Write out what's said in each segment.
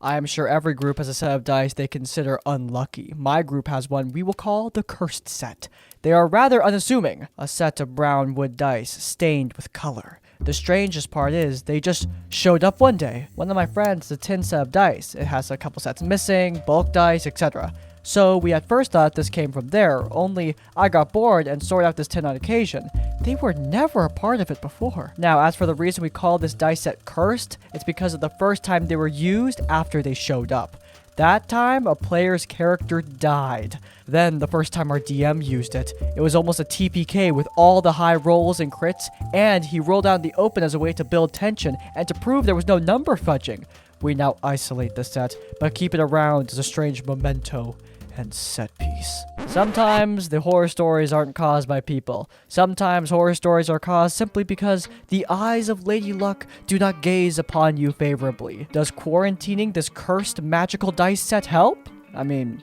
I am sure every group has a set of dice they consider unlucky. My group has one we will call the Cursed Set. They are rather unassuming, a set of brown wood dice stained with color. The strangest part is, they just showed up one day. One of my friends has a tin set of dice. It has a couple sets missing, bulk dice, etc. So we at first thought this came from there, only I got bored and sorted out this tin on occasion. They were never a part of it before. Now, as for the reason we call this dice set cursed, it's because of the first time they were used after they showed up. That time, a player's character died. Then, the first time our DM used it, it was almost a TPK with all the high rolls and crits, and he rolled out in the open as a way to build tension and to prove there was no number fudging. We now isolate the set, but keep it around as a strange memento and set piece. Sometimes the horror stories aren't caused by people. Sometimes horror stories are caused simply because the eyes of Lady Luck do not gaze upon you favorably. Does quarantining this cursed magical dice set help? I mean,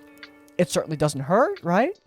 it certainly doesn't hurt, right?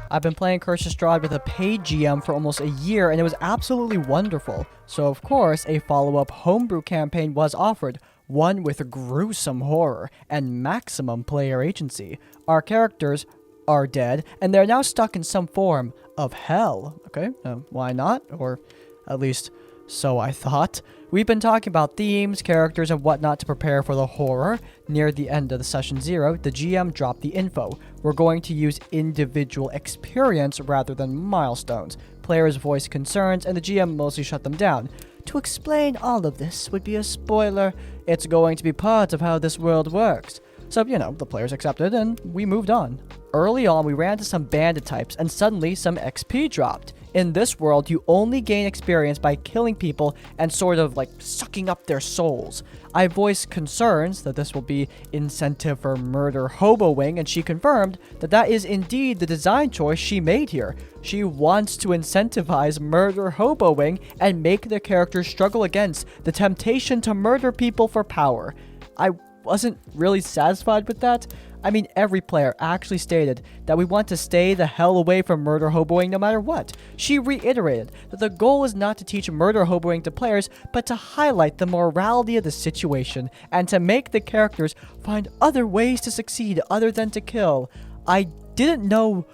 I've been playing Curse of Strahd with a paid GM for almost a year, and it was absolutely wonderful. So of course, a follow-up homebrew campaign was offered, one with gruesome horror and maximum player agency. Our characters are dead, and they're now stuck in some form of hell. Okay, why not? Or at least, so I thought. We've been talking about themes, characters, and whatnot to prepare for the horror. Near the end of the session 0, the GM dropped the info. We're going to use individual experience rather than milestones. Players voice concerns, and the GM mostly shut them down. To explain all of this would be a spoiler. It's going to be part of how this world works. So, the players accepted, and we moved on. Early on, we ran into some bandit types, and suddenly some XP dropped. In this world, you only gain experience by killing people and sort of sucking up their souls. I voiced concerns that this will be incentive for murder hoboing, and she confirmed that that is indeed the design choice she made here. She wants to incentivize murder hoboing and make the characters struggle against the temptation to murder people for power. I wasn't really satisfied with that. I mean, every player actually stated that we want to stay the hell away from murder hoboing no matter what. She reiterated that the goal is not to teach murder hoboing to players, but to highlight the morality of the situation and to make the characters find other ways to succeed other than to kill. I didn't know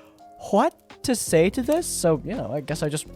what to say to this, so, I guess I just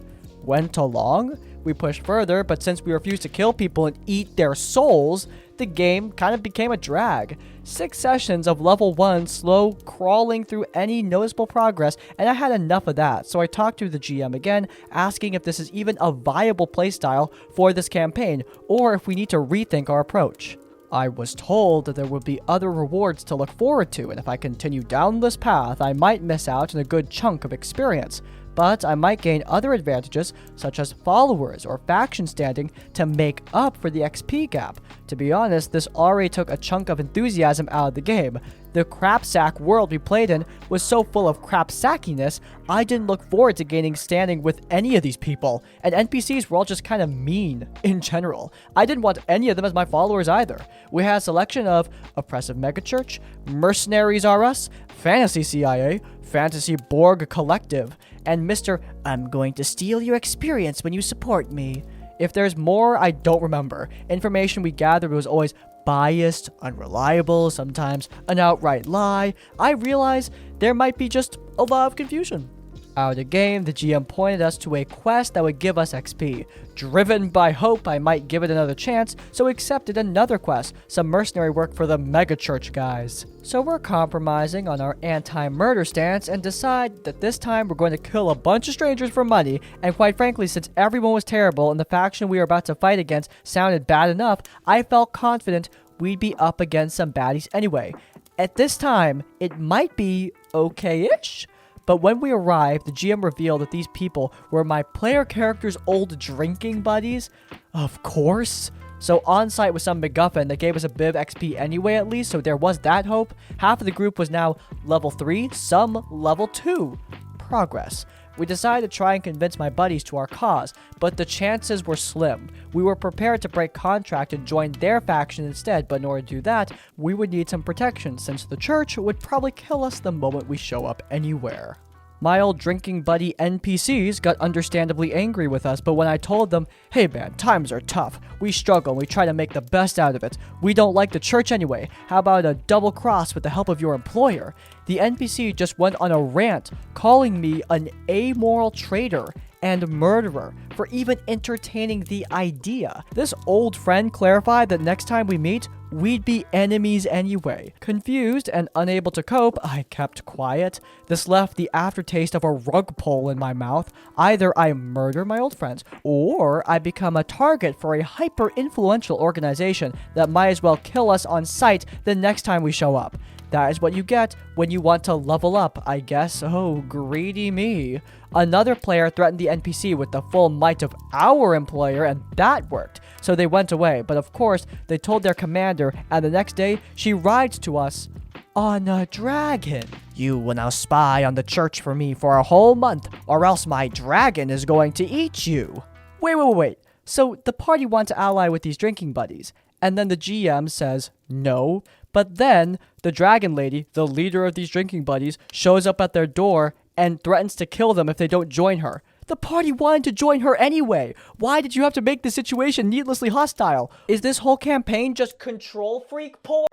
went along. We pushed further, but since we refused to kill people and eat their souls, the game kind of became a drag. 6 sessions of level 1 slow crawling through any noticeable progress, and I had enough of that, so I talked to the GM again, asking if this is even a viable playstyle for this campaign, or if we need to rethink our approach. I was told that there would be other rewards to look forward to, and if I continue down this path, I might miss out on a good chunk of experience. But I might gain other advantages, such as followers or faction standing, to make up for the XP gap. To be honest, this already took a chunk of enthusiasm out of the game. The crapsack world we played in was so full of crapsackiness, I didn't look forward to gaining standing with any of these people, and NPCs were all just kind of mean in general. I didn't want any of them as my followers either. We had a selection of Oppressive Megachurch, Mercenaries R Us, Fantasy CIA, Fantasy Borg Collective, and Mr. I'm going to steal your experience when you support me. If there's more, I don't remember. Information we gathered was always biased, unreliable, sometimes an outright lie. I realize there might be just a lot of confusion. Out of the game, the GM pointed us to a quest that would give us XP. Driven by hope I might give it another chance, so we accepted another quest, some mercenary work for the megachurch guys. So we're compromising on our anti-murder stance and decide that this time we're going to kill a bunch of strangers for money, and quite frankly, since everyone was terrible and the faction we were about to fight against sounded bad enough, I felt confident we'd be up against some baddies anyway. At this time, it might be okay-ish. But when we arrived, the GM revealed that these people were my player character's old drinking buddies. Of course. So on site was some MacGuffin that gave us a bit of XP anyway at least, so there was that hope. Half of the group was now level 3, some level 2. Progress. We decided to try and convince my buddies to our cause, but the chances were slim. We were prepared to break contract and join their faction instead, but in order to do that, we would need some protection since the church would probably kill us the moment we show up anywhere. My old drinking buddy NPCs got understandably angry with us, but when I told them, hey man, times are tough, we struggle and we try to make the best out of it, we don't like the church anyway, how about a double cross with the help of your employer? The NPC just went on a rant, calling me an amoral traitor and murderer for even entertaining the idea. This old friend clarified that next time we meet, we'd be enemies anyway. Confused and unable to cope, I kept quiet. This left the aftertaste of a rug pull in my mouth. Either I murder my old friends, or I become a target for a hyper-influential organization that might as well kill us on sight the next time we show up. That is what you get when you want to level up, I guess. Oh, greedy me. Another player threatened the NPC with the full might of our employer, and that worked. So they went away, but of course, they told their commander, and the next day, she rides to us on a dragon. You will now spy on the church for me for a whole month, or else my dragon is going to eat you. Wait. So the party wants to ally with these drinking buddies, and then the GM says no. But then, the dragon lady, the leader of these drinking buddies, shows up at their door and threatens to kill them if they don't join her. The party wanted to join her anyway. Why did you have to make the situation needlessly hostile? Is this whole campaign just control freak porn?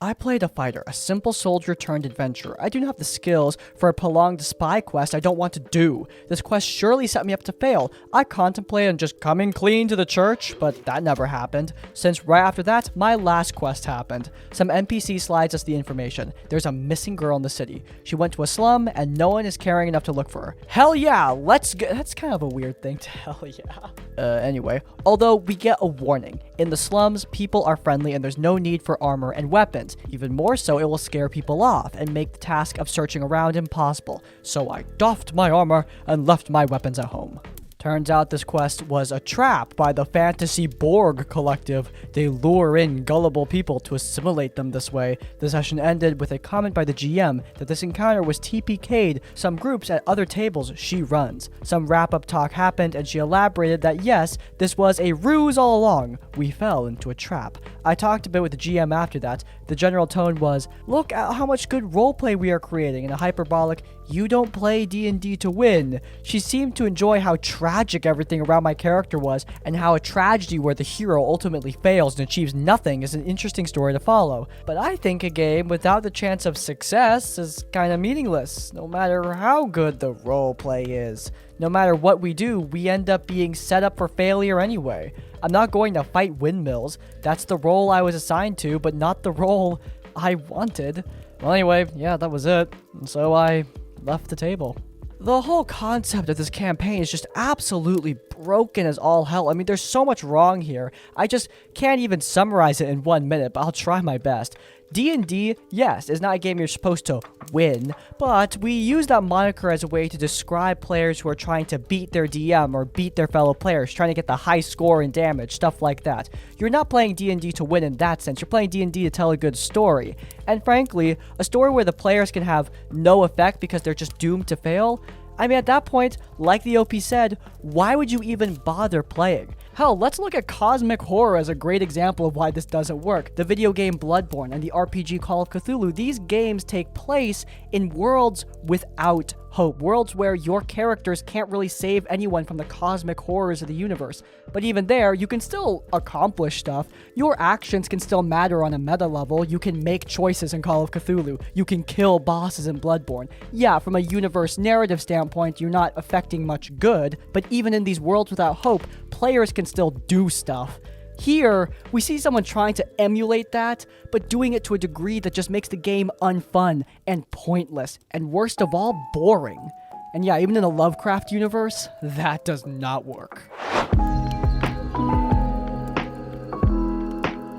I played a fighter, a simple soldier turned adventurer. I do not have the skills for a prolonged spy quest I don't want to do. This quest surely set me up to fail. I contemplated on just coming clean to the church, but that never happened. Since right after that, my last quest happened. Some NPC slides us the information. There's a missing girl in the city. She went to a slum, and no one is caring enough to look for her. Hell yeah, let's go. That's kind of a weird thing to hell yeah. Anyway, although we get a warning. In the slums, people are friendly and there's no need for armor and weapons. Even more so, it will scare people off and make the task of searching around impossible. So I doffed my armor and left my weapons at home. Turns out this quest was a trap by the Fantasy Borg Collective. They lure in gullible people to assimilate them this way. The session ended with a comment by the GM that this encounter was TPK'd some groups at other tables she runs. Some wrap-up talk happened and she elaborated that yes, this was a ruse all along. We fell into a trap. I talked a bit with the GM after that. The general tone was, look at how much good roleplay we are creating, and a hyperbolic, you don't play D&D to win. She seemed to enjoy how tragic everything around my character was, and how a tragedy where the hero ultimately fails and achieves nothing is an interesting story to follow. But I think a game without the chance of success is kind of meaningless, no matter how good the roleplay is. No matter what we do, we end up being set up for failure anyway. I'm not going to fight windmills. That's the role I was assigned to, but not the role I wanted. Well, anyway, yeah, that was it. And so I left the table. The whole concept of this campaign is just absolutely broken as all hell. I mean, there's so much wrong here. I just can't even summarize it in 1 minute, but I'll try my best. D&D, yes, is not a game you're supposed to win, but we use that moniker as a way to describe players who are trying to beat their DM or beat their fellow players, trying to get the high score and damage, stuff like that. You're not playing D&D to win in that sense. You're playing D&D to tell a good story. And frankly, a story where the players can have no effect because they're just doomed to fail, I mean, at that point, like the OP said, why would you even bother playing? Hell, let's look at Cosmic Horror as a great example of why this doesn't work. The video game Bloodborne and the RPG Call of Cthulhu, these games take place in worlds without hope. Worlds where your characters can't really save anyone from the cosmic horrors of the universe. But even there, you can still accomplish stuff. Your actions can still matter on a meta level. You can make choices in Call of Cthulhu. You can kill bosses in Bloodborne. Yeah, from a universe narrative standpoint, you're not affecting much good, but even in these worlds without hope, players can still do stuff. Here, we see someone trying to emulate that, but doing it to a degree that just makes the game unfun and pointless, and worst of all, boring. And yeah, even in the Lovecraft universe, that does not work.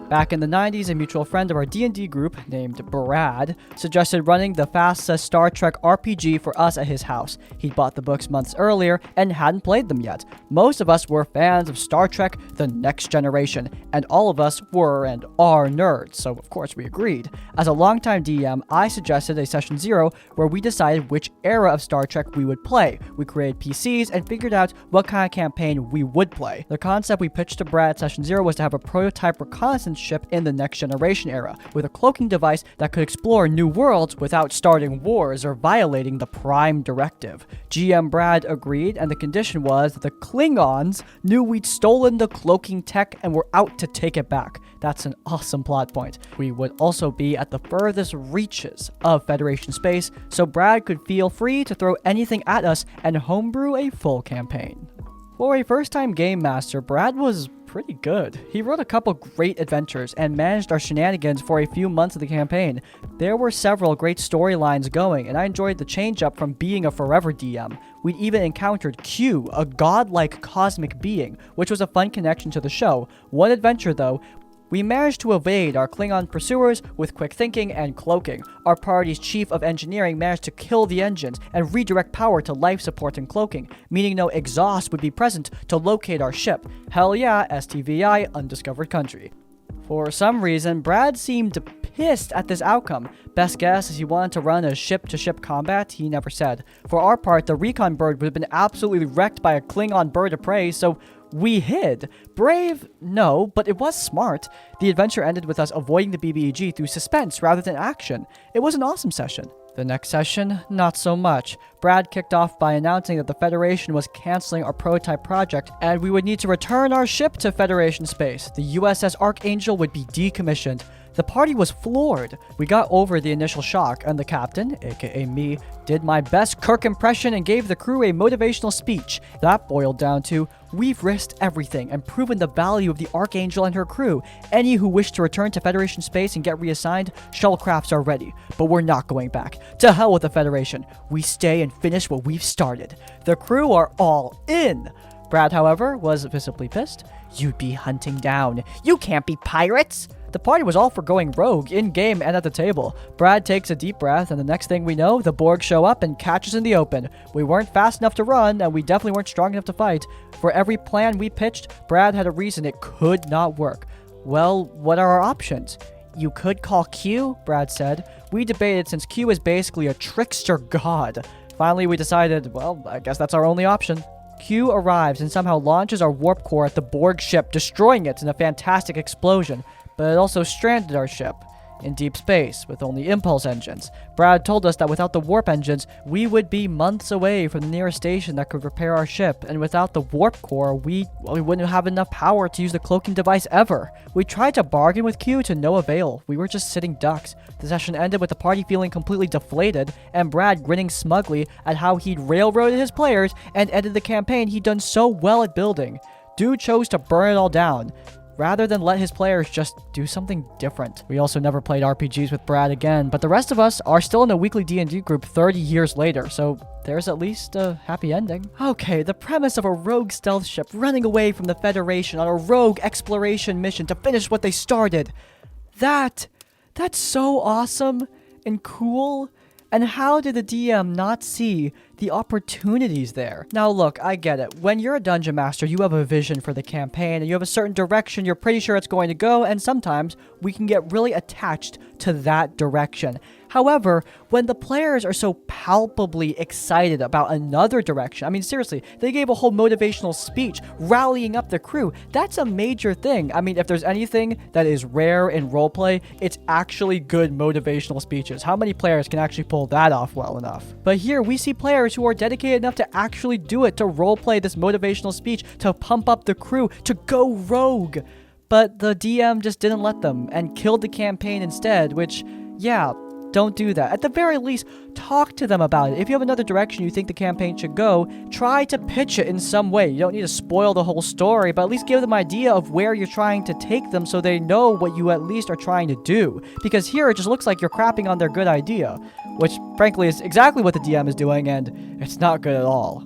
Back in the 90s, a mutual friend of our D&D group named Brad suggested running the FASA Star Trek RPG for us at his house. He'd bought the books months earlier and hadn't played them yet. Most of us were fans of Star Trek The Next Generation, and all of us were and are nerds, so of course we agreed. As a longtime DM, I suggested a session 0 where we decided which era of Star Trek we would play. We created PCs and figured out what kind of campaign we would play. The concept we pitched to Brad at session 0 was to have a prototype reconnaissance ship in the next generation era, with a cloaking device that could explore new worlds without starting wars or violating the Prime Directive. GM Brad agreed, and the condition was that the Klingons knew we'd stolen the cloaking tech and were out to take it back. That's an awesome plot point. We would also be at the furthest reaches of Federation space, so Brad could feel free to throw anything at us and homebrew a full campaign. For a first-time game master, Brad was pretty good. He wrote a couple great adventures and managed our shenanigans for a few months of the campaign. There were several great storylines going, and I enjoyed the change-up from being a forever DM. We'd even encountered Q, a godlike cosmic being, which was a fun connection to the show. One adventure, though, we managed to evade our Klingon pursuers with quick thinking and cloaking. Our party's chief of engineering managed to kill the engines and redirect power to life support and cloaking, meaning no exhaust would be present to locate our ship. Hell yeah, STVI, undiscovered country. For some reason, Brad seemed pissed at this outcome. Best guess is he wanted to run a ship-to-ship combat, he never said. For our part, the recon bird would have been absolutely wrecked by a Klingon bird of prey, so we hid. Brave? No, but it was smart. The adventure ended with us avoiding the BBEG through suspense rather than action. It was an awesome session. The next session, not so much. Brad kicked off by announcing that the Federation was canceling our prototype project and we would need to return our ship to Federation space. The USS Archangel would be decommissioned. The party was floored. We got over the initial shock, and the captain, aka me, did my best Kirk impression and gave the crew a motivational speech. That boiled down to, we've risked everything and proven the value of the Archangel and her crew. Any who wish to return to Federation space and get reassigned, shuttlecrafts are ready. But we're not going back. To hell with the Federation. We stay and finish what we've started. The crew are all in. Brad, however, was visibly pissed. You'd be hunting down. You can't be pirates! The party was all for going rogue, in-game and at the table. Brad takes a deep breath, and the next thing we know, the Borg show up and catch us in the open. We weren't fast enough to run, and we definitely weren't strong enough to fight. For every plan we pitched, Brad had a reason it could not work. Well, what are our options? You could call Q, Brad said. We debated since Q is basically a trickster god. Finally, we decided, well, I guess that's our only option. Q arrives and somehow launches our warp core at the Borg ship, destroying it in a fantastic explosion. But it also stranded our ship in deep space with only impulse engines. Brad told us that without the warp engines, we would be months away from the nearest station that could repair our ship, and without the warp core, we wouldn't have enough power to use the cloaking device ever. We tried to bargain with Q to no avail. We were just sitting ducks. The session ended with the party feeling completely deflated, and Brad grinning smugly at how he'd railroaded his players and ended the campaign he'd done so well at building. Dude chose to burn it all down, rather than let his players just do something different. We also never played RPGs with Brad again, but the rest of us are still in a weekly D&D group 30 years later, so there's at least a happy ending. Okay, the premise of a rogue stealth ship running away from the Federation on a rogue exploration mission to finish what they started. That's so awesome and cool. And how did the DM not see the opportunities there? Now look, I get it. When you're a dungeon master, you have a vision for the campaign and you have a certain direction you're pretty sure it's going to go, and sometimes we can get really attached to that direction. However, when the players are so palpably excited about another direction, I mean seriously, they gave a whole motivational speech rallying up the crew. That's a major thing. I mean, if there's anything that is rare in roleplay, it's actually good motivational speeches. How many players can actually pull that off well enough? But here we see players who are dedicated enough to actually do it, to roleplay this motivational speech, to pump up the crew, to go rogue. But the DM just didn't let them and killed the campaign instead, which, yeah, don't do that. At the very least, talk to them about it. If you have another direction you think the campaign should go, try to pitch it in some way. You don't need to spoil the whole story, but at least give them an idea of where you're trying to take them so they know what you at least are trying to do. Because here it just looks like you're crapping on their good idea, which frankly is exactly what the DM is doing, and it's not good at all.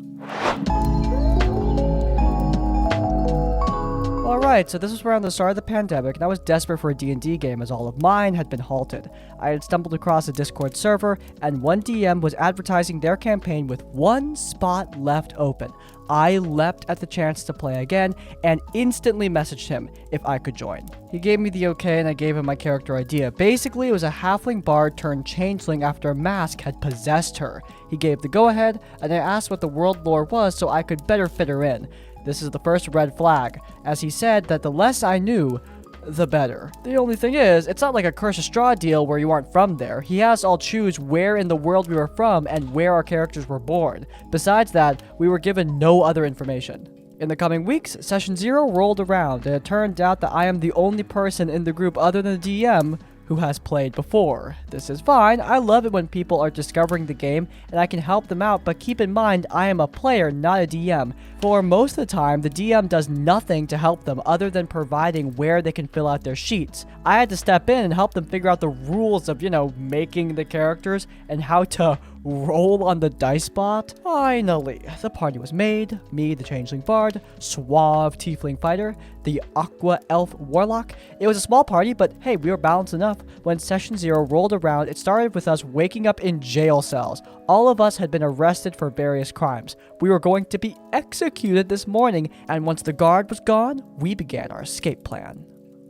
Alright, so this was around the start of the pandemic, and I was desperate for a D&D game as all of mine had been halted. I had stumbled across a Discord server, and one DM was advertising their campaign with one spot left open. I leapt at the chance to play again, and instantly messaged him if I could join. He gave me the okay, and I gave him my character idea. Basically, it was a halfling bard turned changeling after a mask had possessed her. He gave the go-ahead, and I asked what the world lore was so I could better fit her in. This is the first red flag, as he said that the less I knew, the better. The only thing is, it's not like a Curse of Straw deal where you aren't from there. He has all choose where in the world we were from and where our characters were born. Besides that, we were given no other information. In the coming weeks, Session 0 rolled around, and it turned out that I am the only person in the group other than the DM who has played before. This is fine. I love it when people are discovering the game and I can help them out, but keep in mind I am a player, not a DM. For most of the time, the DM does nothing to help them other than providing where they can fill out their sheets. I had to step in and help them figure out the rules of, making the characters and how to roll on the dice bot. Finally, the party was made. Me, the Changeling Bard, Suave Tiefling Fighter, the Aqua Elf Warlock. It was a small party, but hey, we were balanced enough. When Session 0 rolled around, it started with us waking up in jail cells. All of us had been arrested for various crimes. We were going to be executed this morning, and once the guard was gone, we began our escape plan.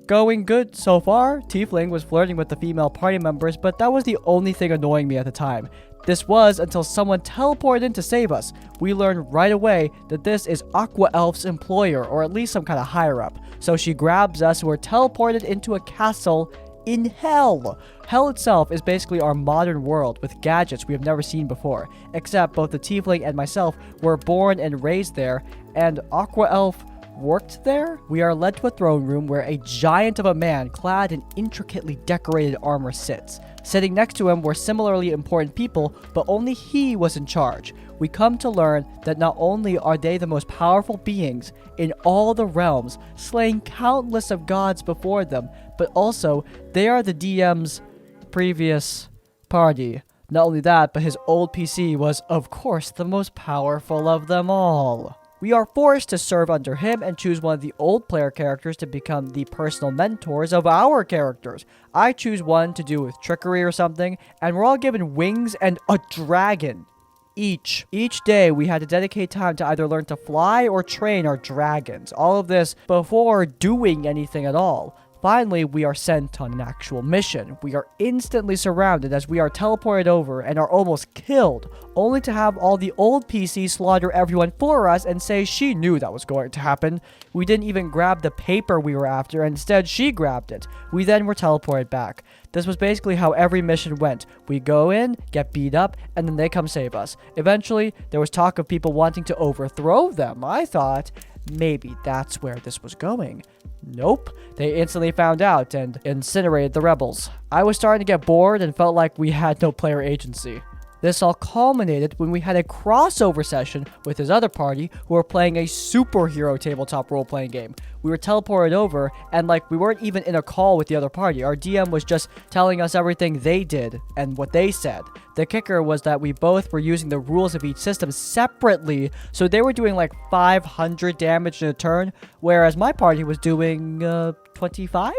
Going good so far. Tiefling was flirting with the female party members, but that was the only thing annoying me at the time. This was until someone teleported in to save us. We learned right away that this is Aqua Elf's employer, or at least some kind of higher up. So she grabs us and we're teleported into a castle in hell. Hell itself is basically our modern world with gadgets we have never seen before, except both the Tiefling and myself were born and raised there, and Aqua Elf worked there. We are led to a throne room where a giant of a man clad in intricately decorated armor sits. Sitting next to him were similarly important people, but only he was in charge. We come to learn that not only are they the most powerful beings in all the realms, slaying countless of gods before them, but also they are the DM's previous party. Not only that, but his old PC was, of course, the most powerful of them all. We are forced to serve under him and choose one of the old player characters to become the personal mentors of our characters. I choose one to do with trickery or something, and we're all given wings and a dragon each. Each day we had to dedicate time to either learn to fly or train our dragons. All of this before doing anything at all. Finally, we are sent on an actual mission. We are instantly surrounded as we are teleported over and are almost killed, only to have all the old PCs slaughter everyone for us and say she knew that was going to happen. We didn't even grab the paper we were after, and instead she grabbed it. We then were teleported back. This was basically how every mission went. We go in, get beat up, and then they come save us. Eventually, there was talk of people wanting to overthrow them. I thought maybe that's where this was going. Nope. They instantly found out and incinerated the rebels. I was starting to get bored and felt like we had no player agency. This all culminated when we had a crossover session with his other party who were playing a superhero tabletop role-playing game. We were teleported over and we weren't even in a call with the other party. Our DM was just telling us everything they did and what they said. The kicker was that we both were using the rules of each system separately, so they were doing 500 damage in a turn, whereas my party was doing 25?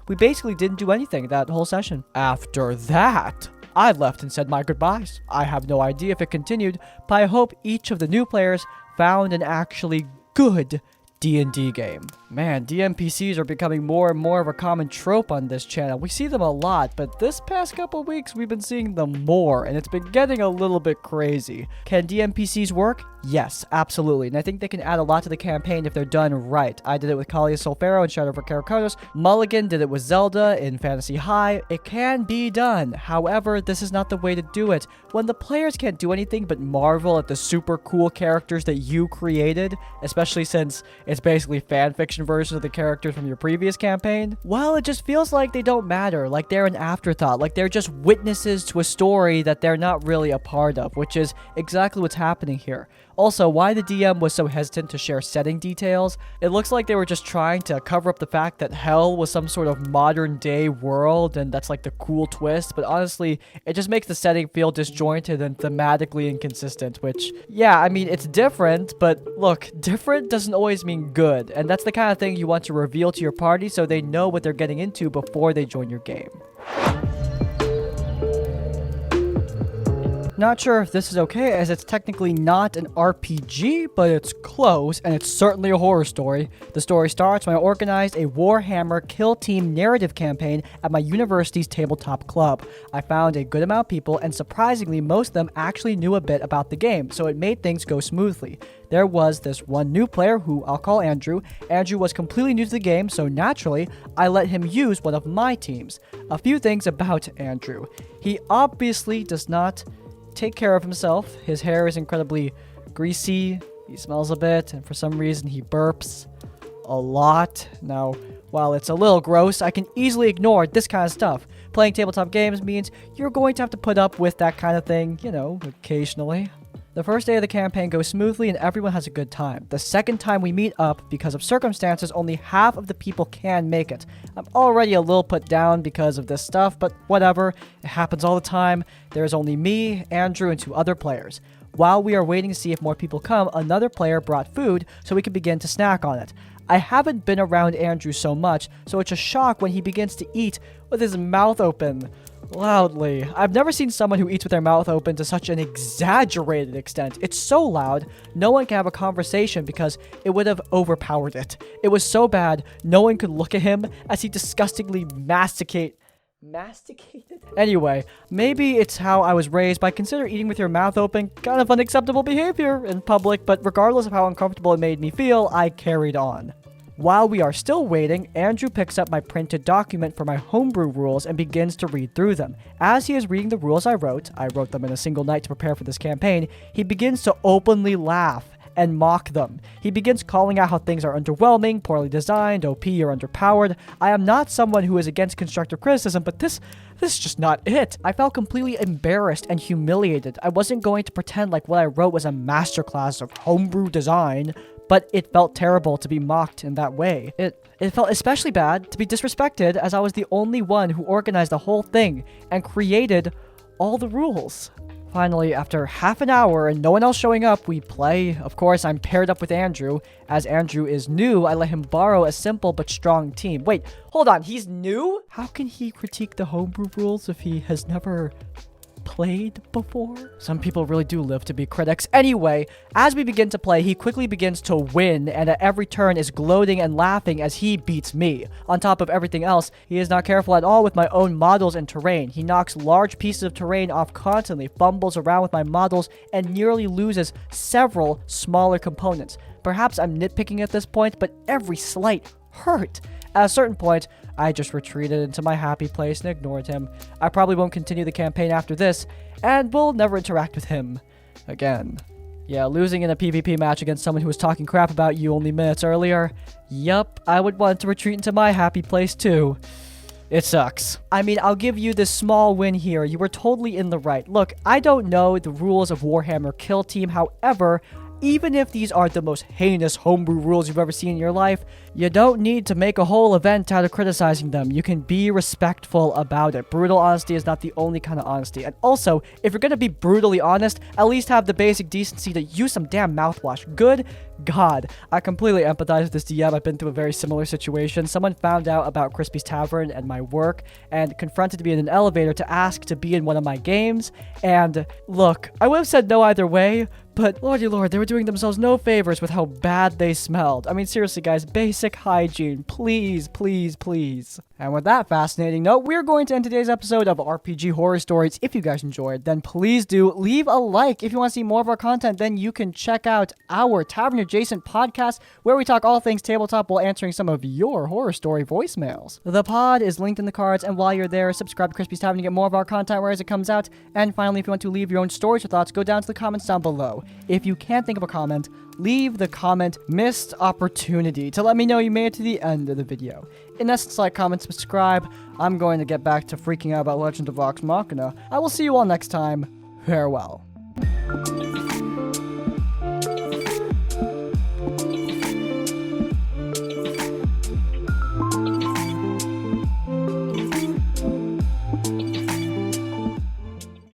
We basically didn't do anything that whole session. After that, I left and said my goodbyes. I have no idea if it continued, but I hope each of the new players found an actually good D&D game. Man, DMPCs are becoming more and more of a common trope on this channel. We see them a lot, but this past couple weeks we've been seeing them more, and it's been getting a little bit crazy. Can DMPCs work? Yes, absolutely, and I think they can add a lot to the campaign if they're done right. I did it with Kalia Solfero in Shadow of Carconos. Mulligan did it with Zelda in Fantasy High. It can be done. However, this is not the way to do it. When the players can't do anything but marvel at the super cool characters that you created, especially since it's basically fanfiction versions of the characters from your previous campaign, well, it just feels like they don't matter, like they're an afterthought, like they're just witnesses to a story that they're not really a part of, which is exactly what's happening here. Also, why the DM was so hesitant to share setting details, it looks like they were just trying to cover up the fact that hell was some sort of modern day world, and that's the cool twist, but honestly, it just makes the setting feel disjointed and thematically inconsistent, which, yeah, I mean, it's different, but look, different doesn't always mean good, and that's the kind of thing you want to reveal to your party so they know what they're getting into before they join your game. Not sure if this is okay, as it's technically not an RPG, but it's close, and it's certainly a horror story. The story starts when I organized a Warhammer Kill Team narrative campaign at my university's tabletop club. I found a good amount of people, and surprisingly, most of them actually knew a bit about the game, so it made things go smoothly. There was this one new player who I'll call Andrew. Andrew was completely new to the game, so naturally, I let him use one of my teams. A few things about Andrew. He obviously does not take care of himself. His hair is incredibly greasy, he smells a bit, and for some reason he burps a lot. Now, while it's a little gross, I can easily ignore this kind of stuff. Playing tabletop games means you're going to have to put up with that kind of thing, you know, occasionally. The first day of the campaign goes smoothly and everyone has a good time. The second time we meet up, because of circumstances, only half of the people can make it. I'm already a little put down because of this stuff, but whatever. It happens all the time. There's only me, Andrew, and 2 other players. While we are waiting to see if more people come, another player brought food so we could begin to snack on it. I haven't been around Andrew so much, so it's a shock when he begins to eat with his mouth open loudly. I've never seen someone who eats with their mouth open to such an exaggerated extent. It's so loud, no one can have a conversation because it would have overpowered it. It was so bad, no one could look at him as he disgustingly masticated? Anyway, maybe it's how I was raised, but I consider eating with your mouth open kind of unacceptable behavior in public, but regardless of how uncomfortable it made me feel, I carried on. While we are still waiting, Andrew picks up my printed document for my homebrew rules and begins to read through them. As he is reading the rules I wrote them in a single night to prepare for this campaign, he begins to openly laugh and mock them. He begins calling out how things are underwhelming, poorly designed, OP, or underpowered. I am not someone who is against constructive criticism, but this is just not it. I felt completely embarrassed and humiliated. I wasn't going to pretend like what I wrote was a masterclass of homebrew design, but it felt terrible to be mocked in that way. It felt especially bad to be disrespected, as I was the only one who organized the whole thing and created all the rules. Finally, after half an hour and no one else showing up, we play. Of course, I'm paired up with Andrew. As Andrew is new, I let him borrow a simple but strong team. Wait, hold on, he's new? How can he critique the homebrew rules if he has never played before? Some people really do live to be critics. Anyway, as we begin to play, he quickly begins to win, and at every turn is gloating and laughing as he beats me. On top of everything else, he is not careful at all with my own models and terrain. He knocks large pieces of terrain off constantly, fumbles around with my models, and nearly loses several smaller components. Perhaps I'm nitpicking at this point, but every slight hurt. At a certain point, I just retreated into my happy place and ignored him. I probably won't continue the campaign after this, and will never interact with him again. Yeah, losing in a PvP match against someone who was talking crap about you only minutes earlier. Yup, I would want to retreat into my happy place too. It sucks. I mean, I'll give you this small win here. You were totally in the right. Look, I don't know the rules of Warhammer Kill Team, however, even if these are the most heinous homebrew rules you've ever seen in your life, you don't need to make a whole event out of criticizing them. You can be respectful about it. Brutal honesty is not the only kind of honesty. And also, if you're gonna be brutally honest, at least have the basic decency to use some damn mouthwash. Good God. I completely empathize with this DM. I've been through a very similar situation. Someone found out about Crispy's Tavern and my work and confronted me in an elevator to ask to be in one of my games. And look, I would have said no either way, but lordy lord, they were doing themselves no favors with how bad they smelled. I mean, seriously guys, basic hygiene, please, please, please. And with that fascinating note, we're going to end today's episode of RPG Horror Stories. If you guys enjoyed, then please do leave a like. If you want to see more of our content, then you can check out our Tavern Adjacent podcast, where we talk all things tabletop while answering some of your horror story voicemails. The pod is linked in the cards, and while you're there, subscribe to Crispy's Tavern to get more of our content whereas it comes out. And finally, if you want to leave your own stories or thoughts, go down to the comments down below. If you can't think of a comment, leave the comment missed opportunity to let me know you made it to the end of the video. In essence, like, comment, subscribe. I'm going to get back to freaking out about Legend of Vox Machina. I will see you all next time. Farewell.